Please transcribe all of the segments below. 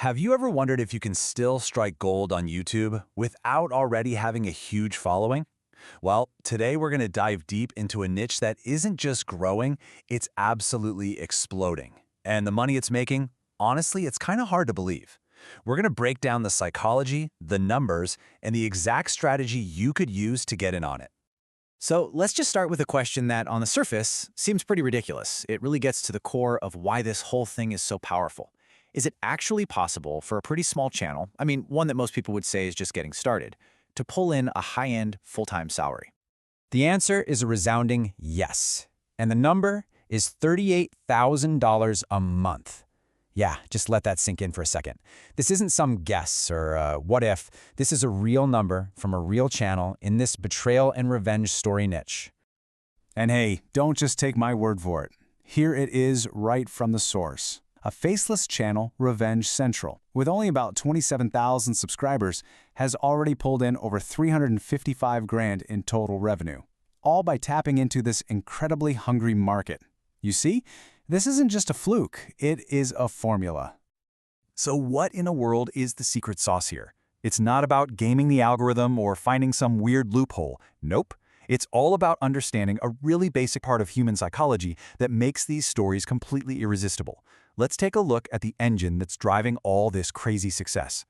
Have you ever wondered if you can still strike gold on YouTube without already having a huge following? Well, today we're going to dive deep into a niche that isn't just growing, it's absolutely exploding. And the money it's making, honestly, it's kind of hard to believe. We're going to break down the psychology, the numbers, and the exact strategy you could use to get in on it. So let's just start with a question that, on the surface, seems pretty ridiculous. It really gets to the core of why this whole thing is so powerful. Is it actually possible for a pretty small channel, one that most people would say is just getting started, to pull in a high-end, full-time salary? The answer is a resounding yes. And the number is $38,000 a month. Yeah, just let that sink in for a second. This isn't some guess or what if. This is a real number from a real channel in this betrayal and revenge story niche. And hey, don't just take my word for it. Here it is right from the source. A faceless channel, Revenge Central, with only about 27,000 subscribers, has already pulled in over $355 grand in total revenue, all by tapping into this incredibly hungry market. You see, this isn't just a fluke, it is a formula. So what in the world is the secret sauce here? It's not about gaming the algorithm or finding some weird loophole. Nope. It's all about understanding a really basic part of human psychology that makes these stories completely irresistible. Let's take a look at the engine that's driving all this crazy success.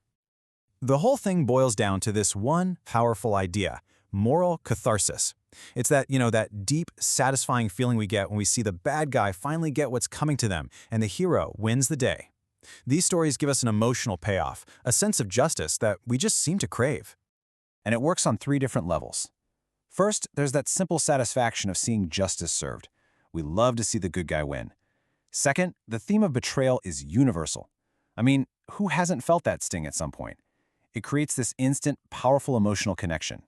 The whole thing boils down to this one powerful idea: moral catharsis. It's that deep, satisfying feeling we get when we see the bad guy finally get what's coming to them and the hero wins the day. These stories give us an emotional payoff, a sense of justice that we just seem to crave. And it works on 3 different levels. First, there's that simple satisfaction of seeing justice served. We love to see the good guy win. Second, the theme of betrayal is universal. Who hasn't felt that sting at some point? It creates this instant, powerful emotional connection.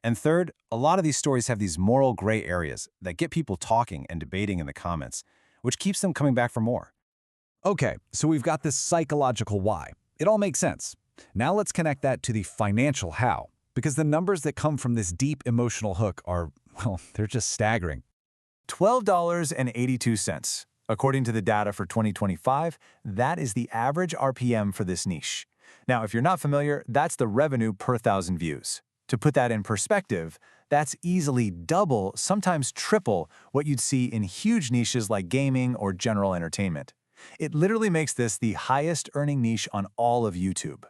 And third, a lot of these stories have these moral gray areas that get people talking and debating in the comments, which keeps them coming back for more. Okay, so we've got this psychological why. It all makes sense. Now let's connect that to the financial how, because the numbers that come from this deep emotional hook are, well, they're just staggering. $12.82. According to the data for 2025, that is the average RPM for this niche. Now, if you're not familiar, that's the revenue per 1,000 views. To put that in perspective, that's easily double, sometimes triple, what you'd see in huge niches like gaming or general entertainment. It literally makes this the highest earning niche on all of YouTube.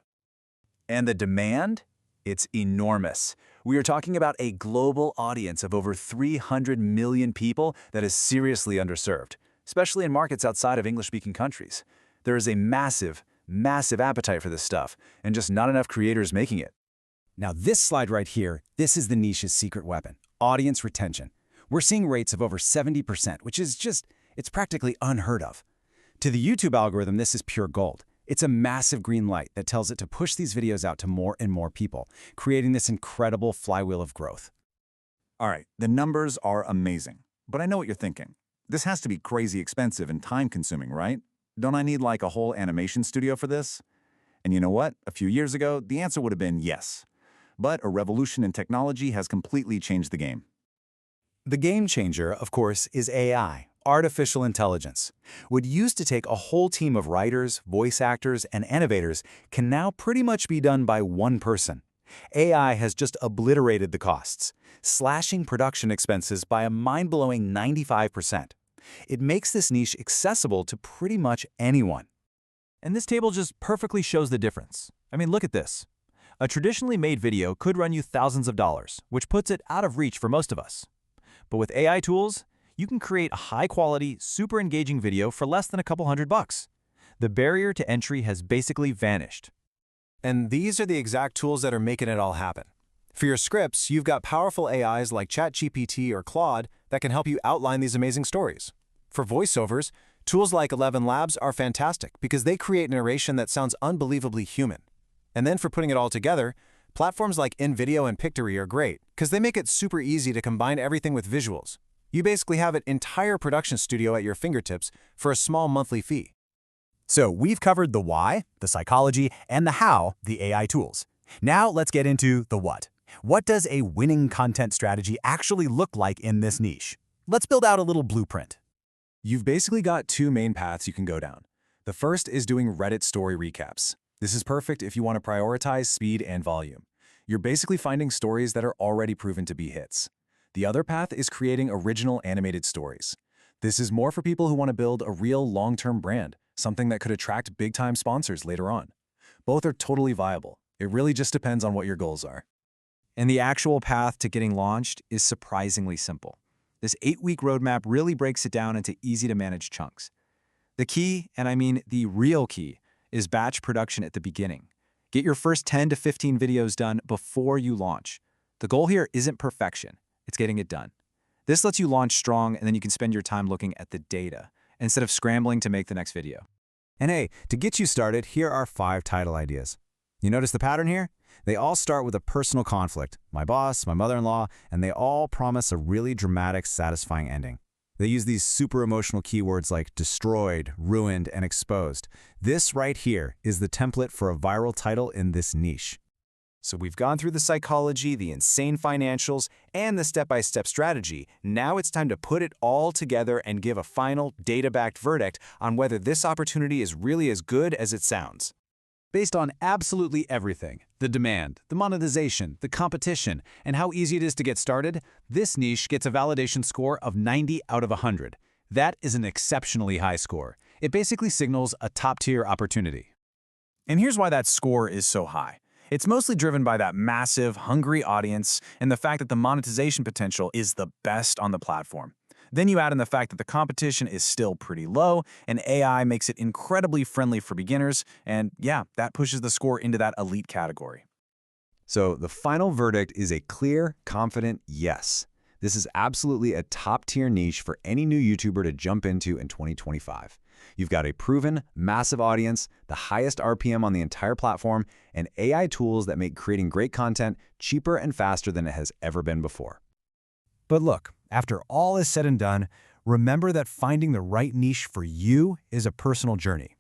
And the demand? It's enormous. We are talking about a global audience of over 300 million people that is seriously underserved, especially in markets outside of English-speaking countries. There is a massive, massive appetite for this stuff, and just not enough creators making it. Now this slide right here, this is the niche's secret weapon: audience retention. We're seeing rates of over 70%, which is it's practically unheard of. To the YouTube algorithm, this is pure gold. It's a massive green light that tells it to push these videos out to more and more people, creating this incredible flywheel of growth. All right, the numbers are amazing, but I know what you're thinking. This has to be crazy expensive and time-consuming, right? Don't I need like a whole animation studio for this? And you know what? A few years ago, the answer would have been yes. But a revolution in technology has completely changed the game. The game changer, of course, is AI, artificial intelligence. What used to take a whole team of writers, voice actors, and animators can now pretty much be done by one person. AI has just obliterated the costs, slashing production expenses by a mind-blowing 95%. It makes this niche accessible to pretty much anyone. And this table just perfectly shows the difference. Look at this. A traditionally made video could run you thousands of dollars, which puts it out of reach for most of us. But with AI tools, you can create a high-quality, super engaging video for less than a couple $100. The barrier to entry has basically vanished. And these are the exact tools that are making it all happen. For your scripts, you've got powerful AIs like ChatGPT or Claude that can help you outline these amazing stories. For voiceovers, tools like 11 Labs are fantastic because they create narration that sounds unbelievably human. And then for putting it all together, platforms like InVideo and Pictory are great because they make it super easy to combine everything with visuals. You basically have an entire production studio at your fingertips for a small monthly fee. So we've covered the why, the psychology, and the how, the AI tools. Now let's get into the what. What does a winning content strategy actually look like in this niche? Let's build out a little blueprint. You've basically got 2 main paths you can go down. The first is doing Reddit story recaps. This is perfect if you want to prioritize speed and volume. You're basically finding stories that are already proven to be hits. The other path is creating original animated stories. This is more for people who want to build a real long-term brand, something that could attract big-time sponsors later on. Both are totally viable. It really just depends on what your goals are. And the actual path to getting launched is surprisingly simple. This 8-week roadmap really breaks it down into easy-to-manage chunks. The key, and I mean the real key, is batch production at the beginning. Get your first 10 to 15 videos done before you launch. The goal here isn't perfection, it's getting it done. This lets you launch strong, and then you can spend your time looking at the data, instead of scrambling to make the next video. And hey, to get you started, here are 5 title ideas. You notice the pattern here? They all start with a personal conflict, my boss, my mother-in-law, and they all promise a really dramatic, satisfying ending. They use these super emotional keywords like destroyed, ruined, and exposed. This right here is the template for a viral title in this niche. So we've gone through the psychology, the insane financials, and the step-by-step strategy. Now it's time to put it all together and give a final, data-backed verdict on whether this opportunity is really as good as it sounds. Based on absolutely everything, the demand, the monetization, the competition, and how easy it is to get started, this niche gets a validation score of 90 out of 100. That is an exceptionally high score. It basically signals a top-tier opportunity. And here's why that score is so high. It's mostly driven by that massive, hungry audience and the fact that the monetization potential is the best on the platform. Then you add in the fact that the competition is still pretty low, and AI makes it incredibly friendly for beginners, and yeah, that pushes the score into that elite category. So the final verdict is a clear, confident yes. This is absolutely a top-tier niche for any new YouTuber to jump into in 2025. You've got a proven, massive audience, the highest RPM on the entire platform, and AI tools that make creating great content cheaper and faster than it has ever been before. But look, after all is said and done, remember that finding the right niche for you is a personal journey.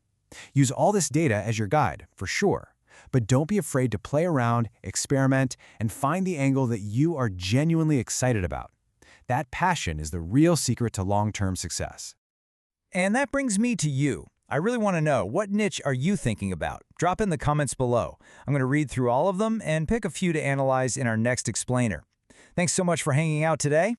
Use all this data as your guide, for sure, but don't be afraid to play around, experiment, and find the angle that you are genuinely excited about. That passion is the real secret to long-term success. And that brings me to you. I really want to know, what niche are you thinking about? Drop in the comments below. I'm going to read through all of them and pick a few to analyze in our next explainer. Thanks so much for hanging out today.